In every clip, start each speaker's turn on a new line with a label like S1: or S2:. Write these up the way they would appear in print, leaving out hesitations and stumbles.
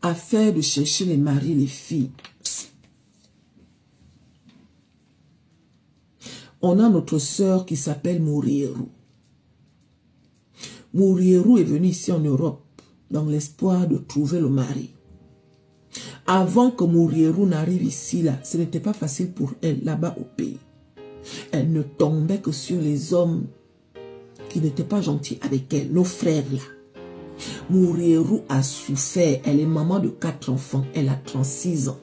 S1: affaire de chercher les maris, les filles. On a notre sœur qui s'appelle Mourierou. Mourierou est venue ici en Europe dans l'espoir de trouver le mari. Avant que Mourierou n'arrive ici, là, ce n'était pas facile pour elle, là-bas au pays. Elle ne tombait que sur les hommes qui n'étaient pas gentils avec elle, nos frères là. Mourierou a souffert, elle est maman de 4 enfants, elle a 36 ans.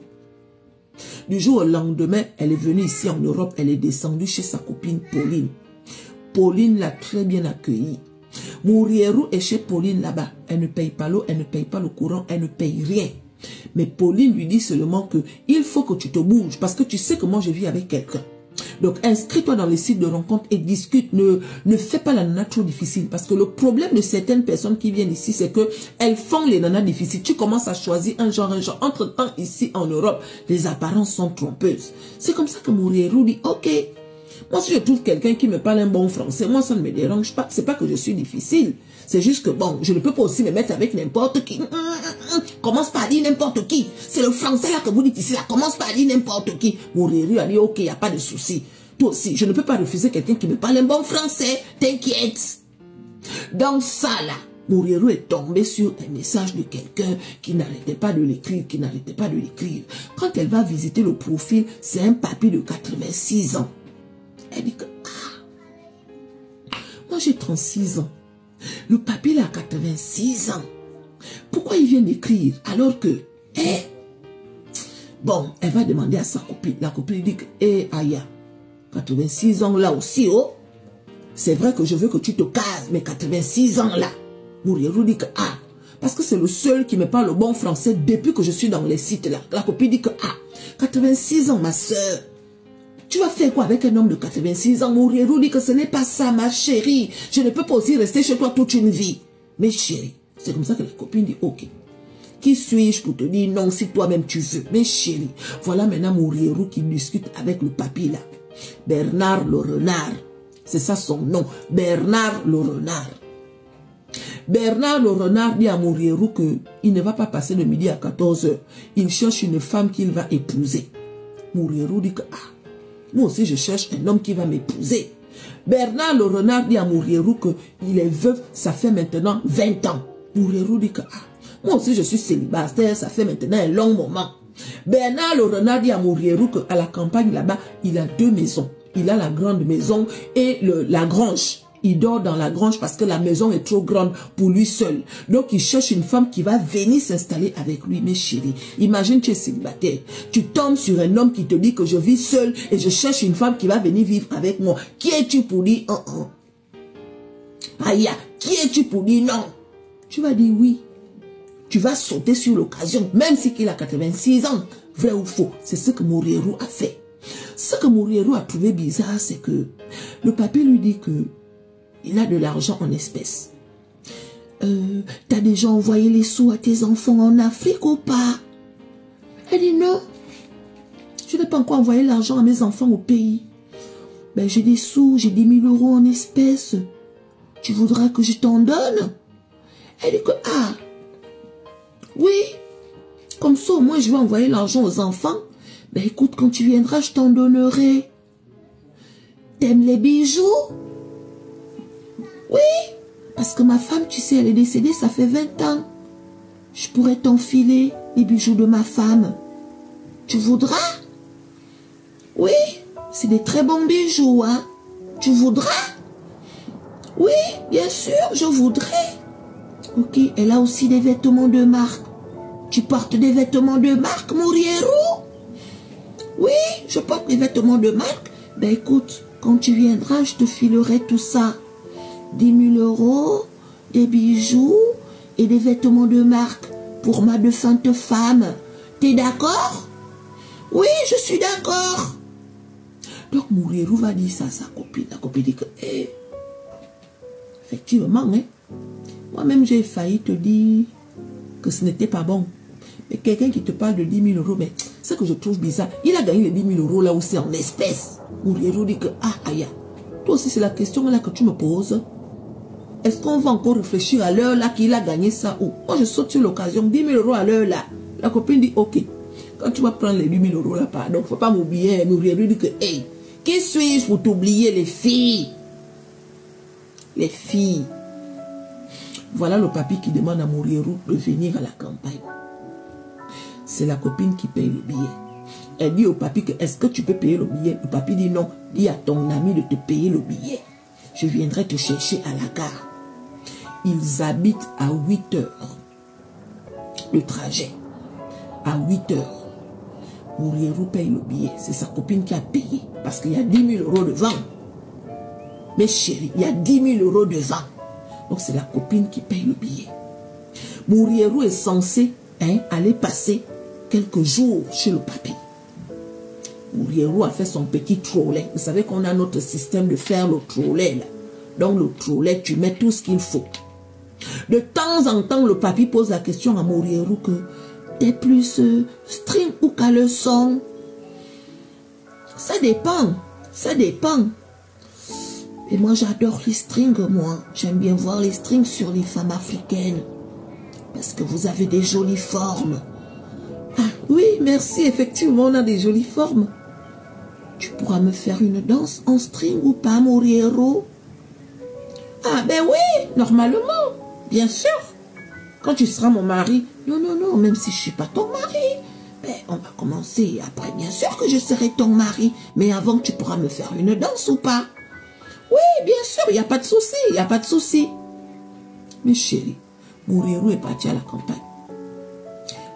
S1: Du jour au lendemain, elle est venue ici en Europe, elle est descendue chez sa copine Pauline. Pauline l'a très bien accueillie. Mourierou est chez Pauline là-bas, elle ne paye pas l'eau, elle ne paye pas le courant, elle ne paye rien. Mais Pauline lui dit seulement que il faut que tu te bouges parce que tu sais que moi je vis avec quelqu'un. Donc inscris-toi dans les sites de rencontres et discute. Ne fais pas la nana trop difficile parce que le problème de certaines personnes qui viennent ici, c'est que elles font les nanas difficiles. Tu commences à choisir un genre. Entre-temps, ici en Europe, les apparences sont trompeuses. C'est comme ça que Mourierou dit, ok, moi si je trouve quelqu'un qui me parle un bon français, moi ça ne me dérange pas. C'est pas que je suis difficile. C'est juste que bon, je ne peux pas aussi me mettre avec n'importe qui. Commence pas à dire n'importe qui. C'est le français là que vous dites ici là. Commence pas à dire n'importe qui. Mourierou a dit ok, il n'y a pas de souci. Toi aussi, je ne peux pas refuser quelqu'un qui me parle un bon français. T'inquiète. Dans ça là, Mourierou est tombé sur un message de quelqu'un qui n'arrêtait pas de l'écrire, Quand elle va visiter le profil, c'est un papy de 86 ans. Elle dit que moi j'ai 36 ans. Le papy il a 86 ans. Pourquoi il vient d'écrire alors que... Bon, elle va demander à sa copine. La copine dit que... Aya, 86 ans là aussi, oh. C'est vrai que je veux que tu te cases, mais 86 ans là. Mourierou dit que... parce que c'est le seul qui me parle le bon français depuis que je suis dans les sites là. La copine dit que... 86 ans ma soeur. Tu vas faire quoi avec un homme de 86 ans? Mourierou dit que ce n'est pas ça, ma chérie. Je ne peux pas aussi rester chez toi toute une vie. Mais chérie, c'est comme ça que la copine dit, ok. Qui suis-je pour te dire non si toi-même tu veux? Mais chérie, voilà maintenant Mourierou qui discute avec le papy là. Bernard le renard. C'est ça son nom. Bernard le renard. Bernard le renard dit à Mourierou qu'il ne va pas passer de midi à 14 h. Il cherche une femme qu'il va épouser. Mourierou dit que moi aussi, je cherche un homme qui va m'épouser. Bernard le renard dit à Mourierou qu'il est veuf, ça fait maintenant 20 ans. Mourierou dit que moi aussi, je suis célibataire, ça fait maintenant un long moment. Bernard le renard dit à Mourierou qu'à la campagne là-bas, il a 2 maisons. Il a la grande maison et la grange. Il dort dans la grange parce que la maison est trop grande pour lui seul. Donc, il cherche une femme qui va venir s'installer avec lui. Mais chérie, imagine tu es célibataire. Tu tombes sur un homme qui te dit que je vis seul et je cherche une femme qui va venir vivre avec moi. Qui es-tu pour dire Aïe, qui es-tu pour dire non? Tu vas dire oui. Tu vas sauter sur l'occasion, même si il a 86 ans. Vrai ou faux? C'est ce que Mourierou a fait. Ce que Mourierou a trouvé bizarre, c'est que le papy lui dit que il a de l'argent en espèces. T'as déjà envoyé les sous à tes enfants en Afrique ou pas? Elle dit non. Je n'ai pas encore envoyé l'argent à mes enfants au pays. Ben j'ai des sous, j'ai 10 000 € en espèces. Tu voudras que je t'en donne? Elle dit que oui. Comme ça au moins je vais envoyer l'argent aux enfants. Ben écoute, quand tu viendras, je t'en donnerai. T'aimes les bijoux? Oui, parce que ma femme, tu sais, elle est décédée, ça fait 20 ans. Je pourrais t'enfiler les bijoux de ma femme. Tu voudras? Oui, c'est des très bons bijoux, hein. Tu voudras? Oui, bien sûr, je voudrais. Ok, elle a aussi des vêtements de marque. Tu portes des vêtements de marque, Mourierou? Oui, je porte des vêtements de marque. Ben écoute, quand tu viendras, je te filerai tout ça. 10 000 €, des bijoux et des vêtements de marque pour ma défunte femme. T'es d'accord? Oui, je suis d'accord. Donc Mourierou va dire ça à sa copine. La copine dit que, effectivement, hein, moi-même j'ai failli te dire que ce n'était pas bon. Mais quelqu'un qui te parle de 10 000 €, mais ce que je trouve bizarre, il a gagné les 10 000 € là aussi en espèces. Mourierou dit que, aïe, toi aussi c'est la question là que tu me poses. est-ce qu'on va encore réfléchir à l'heure là qu'il a gagné ça ou? Moi, je saute sur l'occasion, 10 000 euros à l'heure là. La copine dit, ok, quand tu vas prendre les 8 000 euros là, pardon, faut pas m'oublier. Mourieru dit que, hey, qui suis-je pour t'oublier, les filles? Les filles. Voilà le papy qui demande à Mourieru de venir à la campagne. C'est la copine qui paye le billet. Elle dit au papy que, est-ce que tu peux payer le billet? Le papy dit non, dis à ton ami de te payer le billet. Je viendrai te chercher à la gare. Ils habitent à 8 heures. Le trajet. À 8 heures. Mourieru paye le billet. C'est sa copine qui a payé. Parce qu'il y a 10 000 euros devant. Mais chérie, il y a 10 000 euros devant. Donc c'est la copine qui paye le billet. Mourieru est censé aller passer quelques jours chez le papy. Mourieru a fait son petit trolley. Vous savez qu'on a notre système de faire le trolley là. Donc le trolley, tu mets tout ce qu'il faut. De temps en temps, le papy pose la question à Mourieru que t'es plus string ou caleçon? Ça dépend. Ça dépend. Et moi, j'adore les strings, moi. J'aime bien voir les strings sur les femmes africaines. Parce que vous avez des jolies formes. Ah, oui, merci. Effectivement, on a des jolies formes. Tu pourras me faire une danse en string ou pas, Mourieru? Ah, ben oui, normalement. Bien sûr. Quand tu seras mon mari. Non, non, non, même si je ne suis pas ton mari. Ben, on va commencer. Après, bien sûr que je serai ton mari. Mais avant, tu pourras me faire une danse ou pas? Oui, bien sûr, il n'y a pas de souci, il n'y a pas de souci. Mais chérie, Mourieru est partie à la campagne.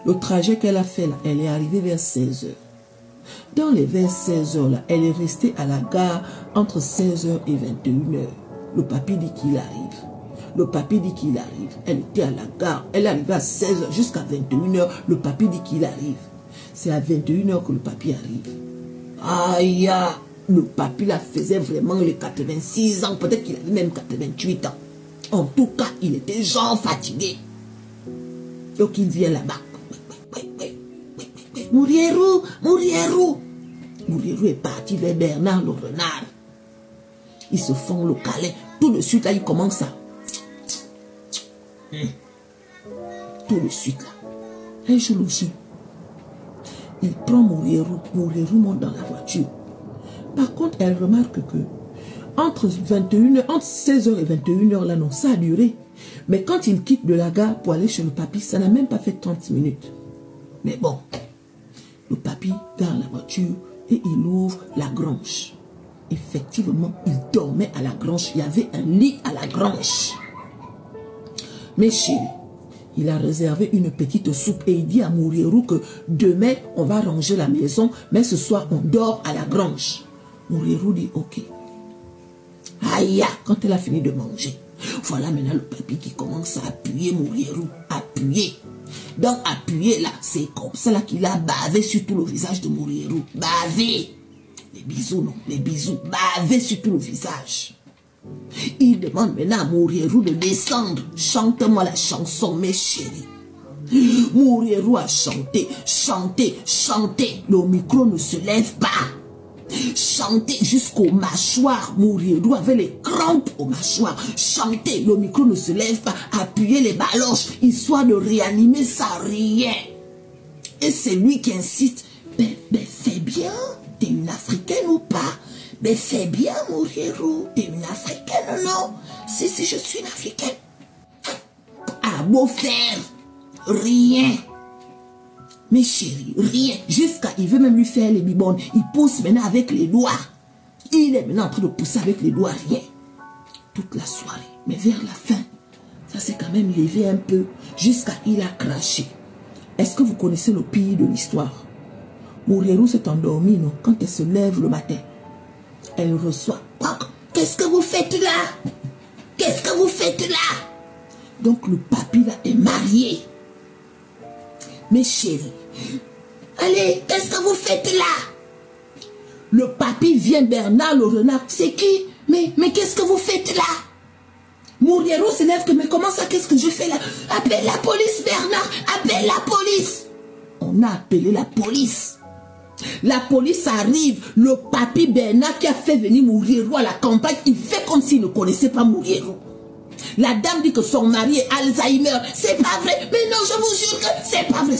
S1: Le trajet qu'elle a fait là, elle est arrivée vers 16 heures. Dans les vers 16 heures là, elle est restée à la gare entre 16 heures et 21 heures. Le papy dit qu'il arrive. Le papy dit qu'il arrive. Elle était à la gare, elle est arrivée à 16 heures jusqu'à 21 heures. Le papy dit qu'il arrive. C'est à 21 heures que le papy arrive. Aïe! Le papy la faisait vraiment les 86 ans. Peut-être qu'il avait même 88 ans. En tout cas, il était genre fatigué. Donc il vient là-bas. Mourieru, Mourieru. Mourieru est parti vers Bernard le renard. Ils se font le câlin. Tout de suite, là, il commence à... Tout de suite, là. Un jour, le jour, il prend Mourieru. Mourieru monte dans la voiture. Par contre, elle remarque que entre 16h et 21h, là, non, ça a duré. Mais quand il quitte de la gare pour aller chez le papy, ça n'a même pas fait 30 minutes. Mais bon, le papy gare la voiture et il ouvre la grange. Effectivement, il dormait à la grange. Il y avait un lit à la grange. Mais chérie, il a réservé une petite soupe et il dit à Mourieru que demain, on va ranger la maison, mais ce soir, on dort à la grange. Mourieru dit ok. Aïe, quand elle a fini de manger, voilà maintenant le papy qui commence à appuyer Mourieru. Appuyer. Donc appuyer là, c'est comme ça là qu'il a bavé sur tout le visage de Mourieru. Bavé. Les bisous, non, les bisous. Bavé sur tout le visage. Il demande maintenant à Mourieru de descendre. Chante-moi la chanson, mes chéris. Mourieru a chanté, chanté, chanté. Le micro ne se lève pas. Chanter jusqu'aux mâchoires. Mourieru avait les crampes aux mâchoires. Chanter, le micro ne se lève pas. Appuyer les baloches, histoire de réanimer, ça riait. Et c'est lui qui insiste. Mais fais bien, t'es une Africaine ou pas? Mais fais bien, Mourieru, t'es une Africaine, non? Si, je suis une Africaine. Ah, beau faire, rien. Mais chérie, rien. Jusqu'à, il veut même lui faire les bibones. Il pousse maintenant avec les doigts. Il est maintenant en train de pousser avec les doigts, rien. Toute la soirée. Mais vers la fin, ça s'est quand même levé un peu. Jusqu'à, il a craché. Est-ce que vous connaissez le pire de l'histoire? Mourieru s'est endormie, non? Quand elle se lève le matin, elle reçoit. Qu'est-ce que vous faites là? Qu'est-ce que vous faites là? Donc le papy là est marié. Mais chérie, allez, qu'est-ce que vous faites là? Le papy vient, Bernard le renard. C'est qui? Mais qu'est-ce que vous faites là? Mourieru s'élève que, mais comment ça, qu'est-ce que je fais là? Appelle la police, Bernard, appelle la police. On a appelé la police. La police arrive. Le papy Bernard qui a fait venir Mourieru à la campagne, il fait comme s'il ne connaissait pas Mourieru. La dame dit que son mari est Alzheimer. C'est pas vrai. Mais non, je vous jure que c'est pas vrai.